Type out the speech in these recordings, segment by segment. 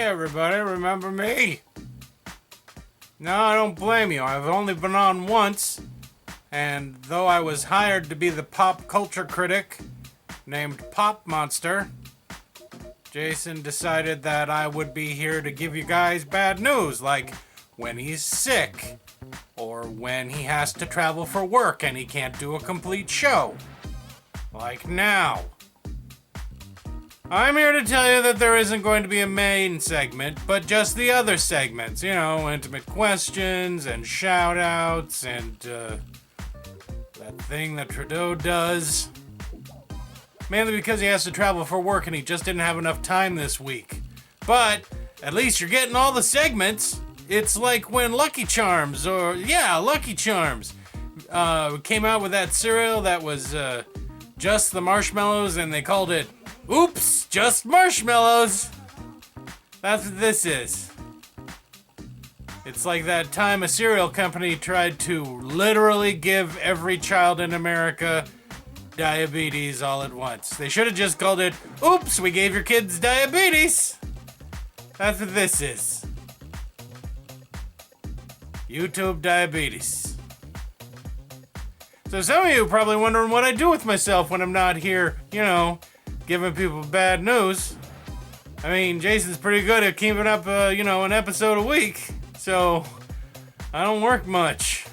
everybody, remember me? No, I don't blame you. I've only been on once, and though I was hired to be the pop culture critic named Pop Monster, Jason decided that I would be here to give you guys bad news, like when he's sick, or when he has to travel for work and he can't do a complete show. Like now. I'm here to tell you that there isn't going to be a main segment, but just the other segments. You know, intimate questions and shout-outs and, that thing that Trudeau does. Mainly because he has to travel for work and he just didn't have enough time this week. But at least you're getting all the segments. It's like when Lucky Charms came out with that cereal that was, just the marshmallows, and they called it Oops, just marshmallows. That's what this is. It's like that time a cereal company tried to literally give every child in America diabetes all at once. They should have just called it, Oops, we gave your kids diabetes. That's what this is. YouTube diabetes. So some of you are probably wondering what I do with myself when I'm not here, giving people bad news. I mean, Jason's pretty good at keeping up, an episode a week. So, I don't work much.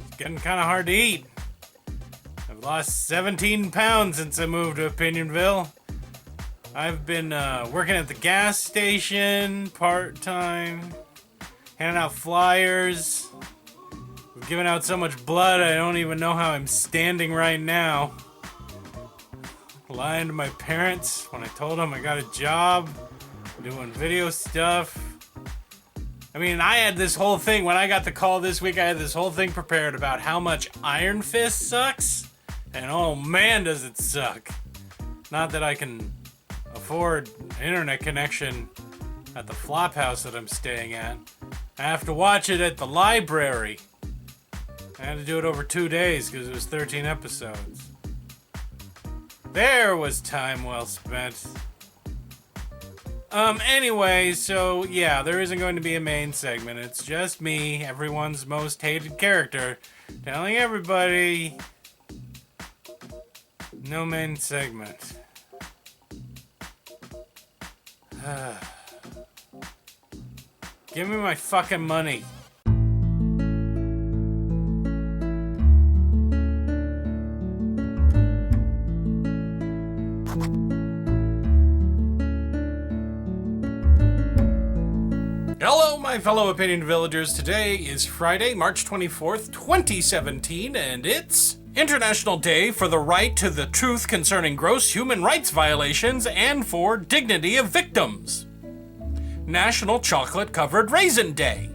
It's getting kind of hard to eat. I've lost 17 pounds since I moved to Opinion-Ville. I've been working at the gas station part-time, handing out flyers. We've given out so much blood, I don't even know how I'm standing right now. Lying to my parents when I told them I got a job doing video stuff. I mean, I had this whole thing when I got the call this week. I had this whole thing prepared about how much Iron Fist sucks, and oh man does it suck. Not that I can afford an internet connection at the flop house that I'm staying at. I have to watch it at the library. I had to do it over 2 days because it was 13 episodes. There was time well spent. Anyway, so yeah, there isn't going to be a main segment. It's just me, everyone's most hated character, telling everybody no main segment. Give me my fucking money. Hello, my fellow Opinion Villagers. Today is Friday, March 24th, 2017, and it's International Day for the Right to the Truth Concerning Gross Human Rights Violations and for Dignity of Victims. National Chocolate-Covered Raisin Day,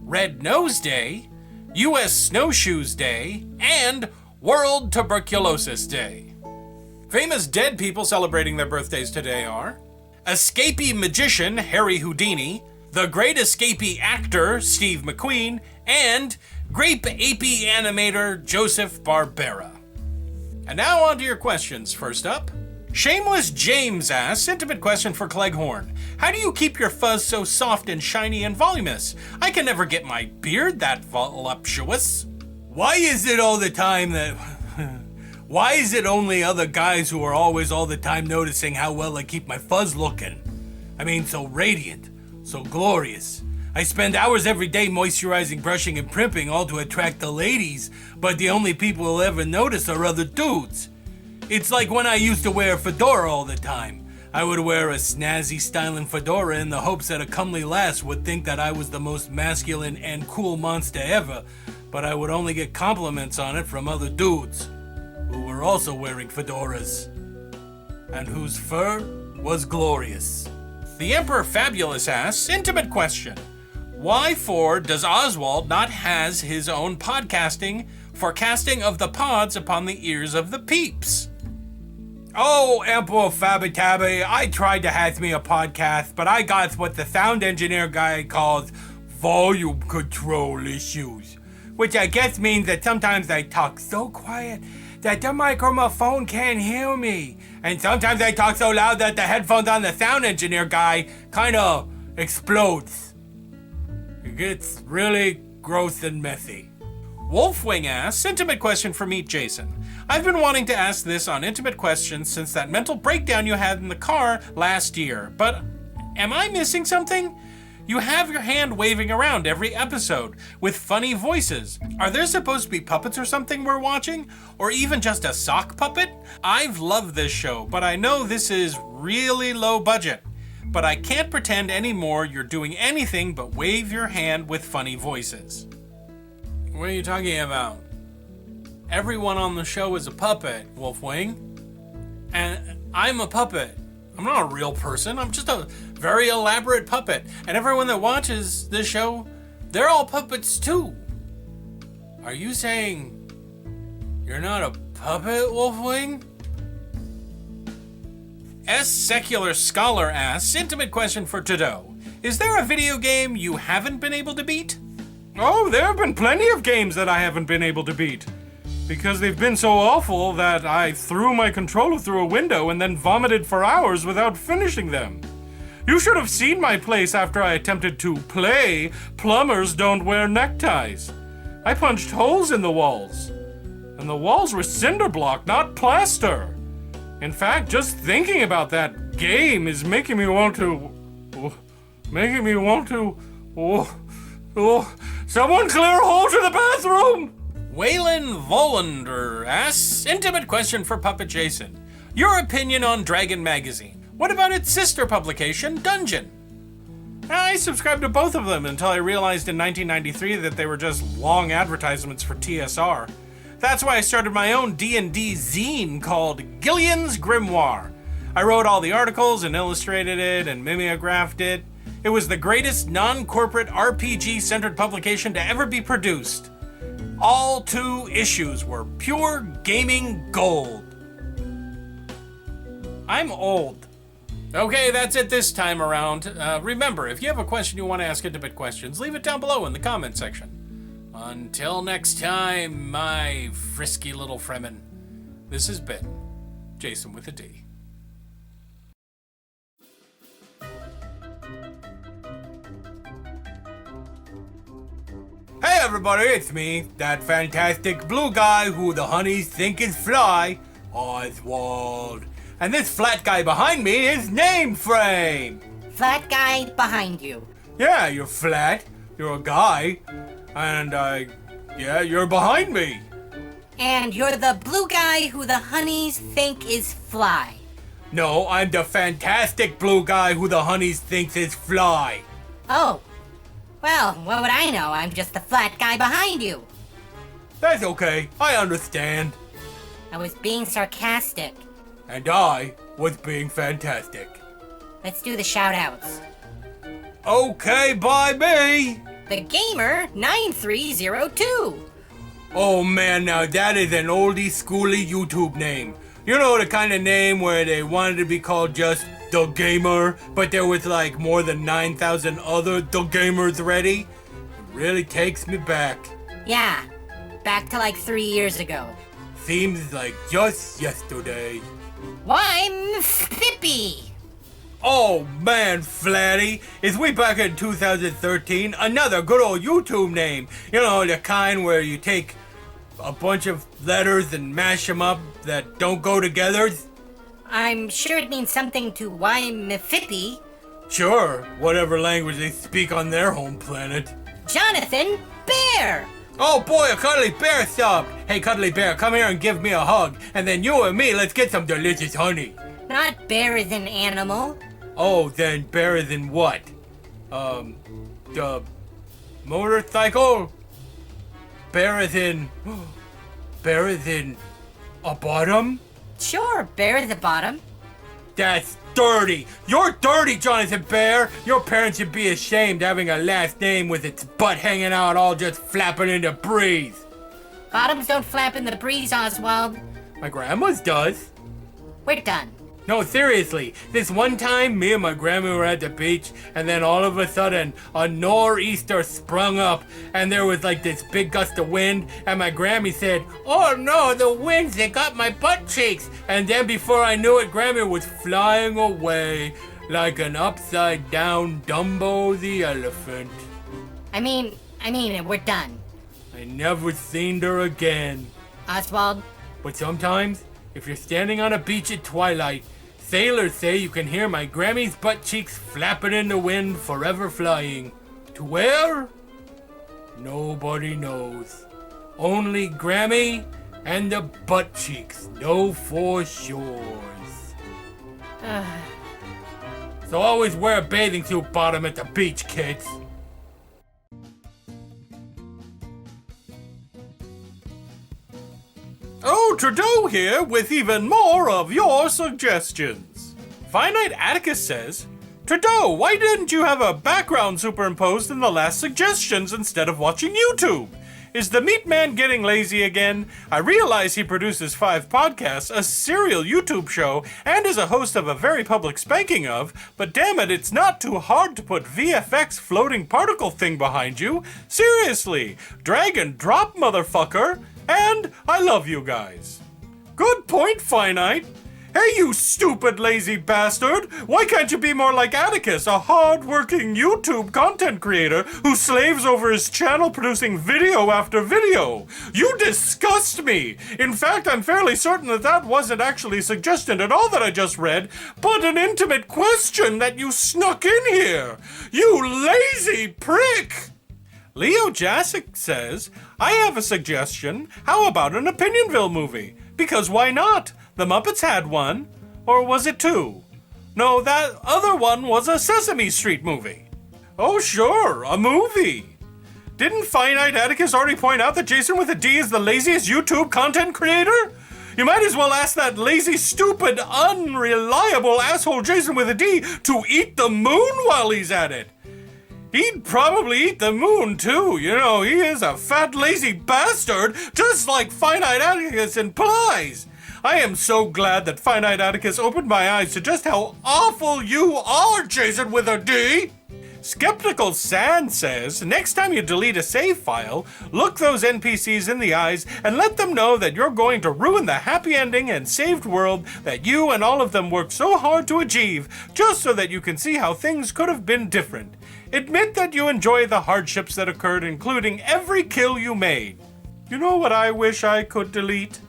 Red Nose Day, U.S. Snowshoes Day, and World Tuberculosis Day. Famous dead people celebrating their birthdays today are escapee magician Harry Houdini, the Great Escapee actor Steve McQueen, and Grape Apey animator Joseph Barbera. And now on to your questions. First up, Shameless James asks, intimate question for Cleghorn. How do you keep your fuzz so soft and shiny and voluminous? I can never get my beard that voluptuous. Why is it all the time that... Why is it only other guys who are always all the time noticing how well I keep my fuzz looking? I mean, so radiant. So glorious. I spend hours every day moisturizing, brushing, and primping, all to attract the ladies, but the only people who'll ever notice are other dudes. It's like when I used to wear a fedora all the time. I would wear a snazzy styling fedora in the hopes that a comely lass would think that I was the most masculine and cool monster ever, but I would only get compliments on it from other dudes, who were also wearing fedoras, and whose fur was glorious. The Emperor Fabulous asks, intimate question. Why for does Oswald not has his own podcasting for casting of the pods upon the ears of the peeps? Oh, Emperor Fabitabby, I tried to have me a podcast, but I got what the sound engineer guy calls volume control issues, which I guess means that sometimes I talk so quiet that the microphone can't hear me. And sometimes I talk so loud that the headphones on the sound engineer guy kind of explodes. It gets really gross and messy. Wolfwing asks, intimate question for Meet Jason. I've been wanting to ask this on Intimate Questions since that mental breakdown you had in the car last year, but am I missing something? You have your hand waving around every episode with funny voices. Are there supposed to be puppets or something we're watching? Or even just a sock puppet? I've loved this show, but I know this is really low budget. But I can't pretend anymore you're doing anything but wave your hand with funny voices. What are you talking about? Everyone on the show is a puppet, Wolfwing. And I'm a puppet. I'm not a real person. I'm just a very elaborate puppet. And everyone that watches this show, they're all puppets too. Are you saying you're not a puppet, Wolfwing? Secular Scholar asks, intimate question for Trudeau. Is there a video game you haven't been able to beat? Oh, there have been plenty of games that I haven't been able to beat. Because they've been so awful that I threw my controller through a window and then vomited for hours without finishing them. You should have seen my place after I attempted to play Plumbers Don't Wear Neckties. I punched holes in the walls. And the walls were cinder block, not plaster. In fact, just thinking about that game is making me want to... Someone clear a hole to the bathroom! Waylon Volander asks, intimate question for Puppet Jason. Your opinion on Dragon Magazine. What about its sister publication, Dungeon? I subscribed to both of them until I realized in 1993 that they were just long advertisements for TSR. That's why I started my own D&D zine called Gillian's Grimoire. I wrote all the articles and illustrated it and mimeographed it. It was the greatest non-corporate RPG-centered publication to ever be produced. All 2 issues were pure gaming gold. I'm old. Okay, that's it this time around. Remember, if you have a question you want to ask Intimate Questions, leave it down below in the comment section. Until next time, my frisky little Fremen, this has been Jason with a D. Hey everybody, it's me, that fantastic blue guy who the honeys think is fly, Oswald. And this flat guy behind me is Name Frame. Flat guy behind you. Yeah, you're flat, you're a guy, and you're behind me. And you're the blue guy who the honeys think is fly. No, I'm the fantastic blue guy who the honeys thinks is fly. Oh. Well, what would I know? I'm just the flat guy behind you. That's okay. I understand. I was being sarcastic. And I was being fantastic. Let's do the shout-outs. Okay, by me. The Gamer 9302. Oh man, now that is an oldie schooly YouTube name. You know, the kind of name where they wanted to be called just The Gamer, but there was like more than 9,000 other The Gamers ready. It really takes me back. Yeah, back to like 3 years ago. Seems like just yesterday. I'm Fippy. Oh man, Flatty, is we back in 2013? Another good old YouTube name. You know, the kind where you take a bunch of letters and mash them up that don't go together. I'm sure it means something to I'm Fippy. Sure, whatever language they speak on their home planet. Jonathan Bear. Oh boy, a cuddly bear stopped. Hey cuddly bear, come here and give me a hug. And then you and me, let's get some delicious honey. Not bear as an animal. Oh, then bear as in what? The motorcycle? Bear as in a bottom? Sure, bear at the bottom. That's dirty. You're dirty, Jonathan Bear. Your parents should be ashamed having a last name with its butt hanging out all just flapping in the breeze. Bottoms don't flap in the breeze, Oswald. My grandma's does. We're done. No, seriously, this one time, me and my grandma were at the beach, and then all of a sudden, a nor'easter sprung up, and there was like this big gust of wind, and my Grammy said, "Oh no, the winds, they got my butt cheeks!" And then before I knew it, Grammy was flying away like an upside down Dumbo the elephant. I mean, we're done. I never seen her again. Oswald? But sometimes, if you're standing on a beach at twilight, sailors say you can hear my Grammy's butt cheeks flapping in the wind, forever flying. To where? Nobody knows. Only Grammy and the butt cheeks know for sure. So always wear a bathing suit bottom at the beach, kids. Oh, Trudeau here with even more of your suggestions. Finite Atticus says, Trudeau, why didn't you have a background superimposed in the last suggestions instead of watching YouTube? Is the meat man getting lazy again? I realize he produces 5 podcasts, a serial YouTube show, and is a host of a very public spanking of, but damn it, it's not too hard to put VFX floating particle thing behind you. Seriously, drag and drop, motherfucker. And I love you guys. Good point, Finite. Hey, you stupid lazy bastard! Why can't you be more like Atticus, a hard-working YouTube content creator who slaves over his channel producing video after video? You disgust me! In fact, I'm fairly certain that wasn't actually a suggestion at all that I just read, but an intimate question that you snuck in here! You lazy prick! Leo Jasic says, I have a suggestion. How about an Opinion-Ville movie? Because why not? The Muppets had one. Or was it 2? No, that other one was a Sesame Street movie. Oh, sure, a movie. Didn't Finite Atticus already point out that Jason with a D is the laziest YouTube content creator? You might as well ask that lazy, stupid, unreliable asshole Jason with a D to eat the moon while he's at it. He'd probably eat the moon, too. You know, he is a fat, lazy bastard, just like Finite Atticus implies. I am so glad that Finite Atticus opened my eyes to just how awful you are, Jason with a D. Skeptical Sand says, next time you delete a save file, look those NPCs in the eyes and let them know that you're going to ruin the happy ending and saved world that you and all of them worked so hard to achieve, just so that you can see how things could have been different. Admit that you enjoy the hardships that occurred, including every kill you made. You know what I wish I could delete?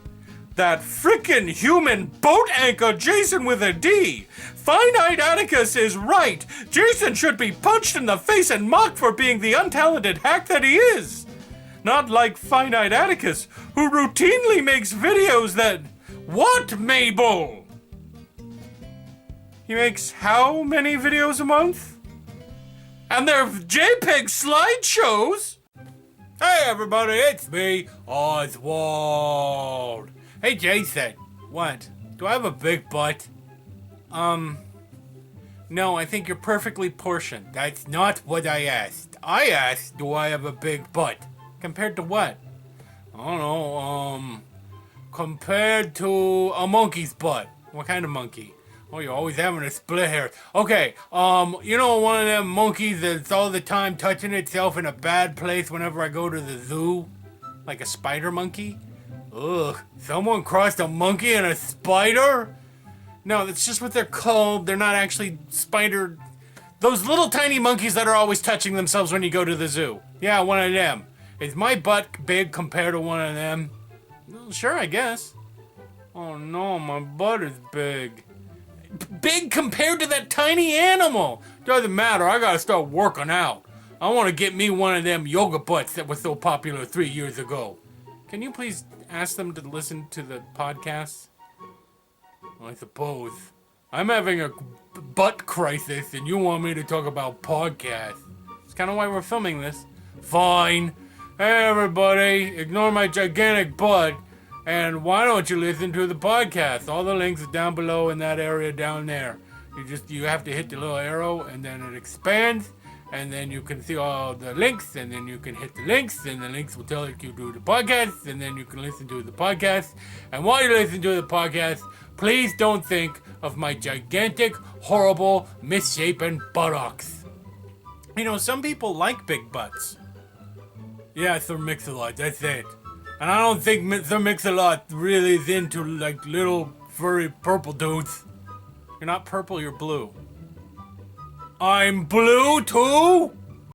That frickin' human boat anchor Jason with a D. Finite Atticus is right. Jason should be punched in the face and mocked for being the untalented hack that he is. Not like Finite Atticus, who routinely makes videos that... What, Mabel? He makes how many videos a month? And they're JPEG slideshows? Hey everybody, it's me, Oswald. Hey Jason. What? Do I have a big butt? No, I think you're perfectly portioned. That's not what I asked. I asked, do I have a big butt? Compared to what? I don't know, compared to a monkey's butt. What kind of monkey? Oh, you're always having a split hair. Okay, you know one of them monkeys that's all the time touching itself in a bad place whenever I go to the zoo? Like a spider monkey? Ugh, someone crossed a monkey and a spider? No, that's just what they're called. They're not actually spider... Those little tiny monkeys that are always touching themselves when you go to the zoo. Yeah, one of them. Is my butt big compared to one of them? Well, sure, I guess. Oh no, my butt is big. Big compared to that tiny animal. Doesn't matter, I gotta start working out. I want to get me one of them yoga butts that was so popular 3 years ago. Can you please ask them to listen to the podcast? I suppose. I'm having a butt crisis and you want me to talk about podcasts. It's kind of why we're filming this. Fine. Hey everybody, ignore my gigantic butt. And why don't you listen to the podcast? All the links are down below in that area down there. You have to hit the little arrow and then it expands and then you can see all the links and then you can hit the links and the links will tell you to do the podcast and then you can listen to the podcast. And while you listen to the podcast, please don't think of my gigantic, horrible, misshapen buttocks. You know, some people like big butts. Yeah, Sir Mix-a-Lot, that's it. And I don't think Sir Mix-a-Lot really is into, like, little furry purple dudes. You're not purple, you're blue. I'm blue too?